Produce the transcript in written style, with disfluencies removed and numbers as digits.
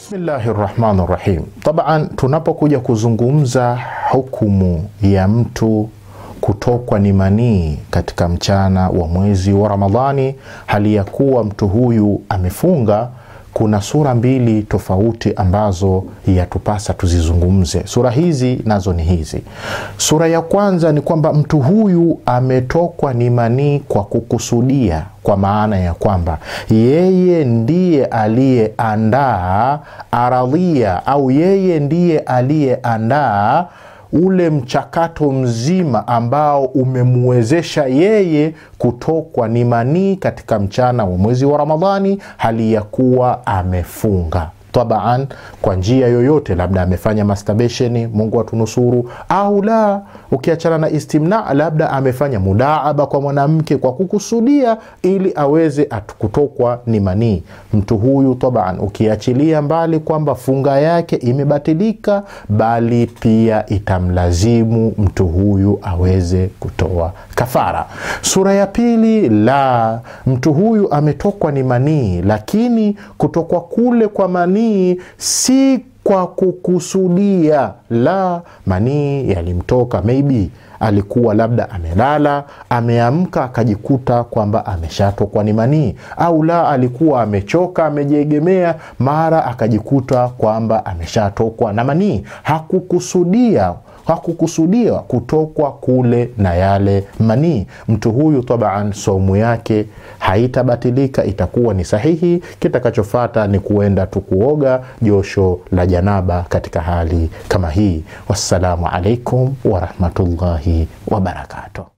Bismillahirrahmanirrahim. Taban, tunapokuja kuzungumza hukumu ya mtu kutokwa ni manii katika mchana wa mwezi wa Ramadhani hali ya kuwa mtu huyu amefunga, kuna sura mbili tofauti ambazo yatupasa tuzizungumze. Sura hizi nazo ni hizi. Sura ya kwanza ni kwamba mtu huyu ametokwa ni manii kwa kukusudia, kwa maana ya kwamba yeye ndiye aliyeandaa aradhia au yeye ndiye aliyeandaa ule mchakato mzima ambao umemwezesha yeye kutokwa ni manii katika mchana wa mwezi wa Ramadhani hali ya kuwa amefunga. Tabaan, kwa njia yoyote, labda amefanya masturbation, Mungu atunusuru, au la, ukiachana na istimna, labda amefanya mudaaba kwa mwanamke kwa kukusudia ili aweze kutokwa ni manii. Mtu huyu tabaan, ukiachilia mbali kwamba funga yake imebatilika, bali pia itamlazimu mtu huyu aweze kutoa kafara. Sura ya pili, la, mtu huyu ametokwa ni manii, lakini kutokwa kule kwa manii si kwa kukusudia. La, manii yalimtoka, maybe alikuwa labda amelala, ameamka akajikuta kwamba ameshatokwa ni manii, au la, alikuwa amechoka, amejiegemea, mara akajikuta kwamba ameshatokwa na manii. Hakukusudia kutokwa kule na yale manii. Mtu huyu tabaan, saumu yake haitabatilika, itakuwa ni sahihi. Kitakachofuata ni kuenda tukuoga josho la janaba katika hali kama hii. Wassalamu alaikum wa rahmatullahi wa barakatuh.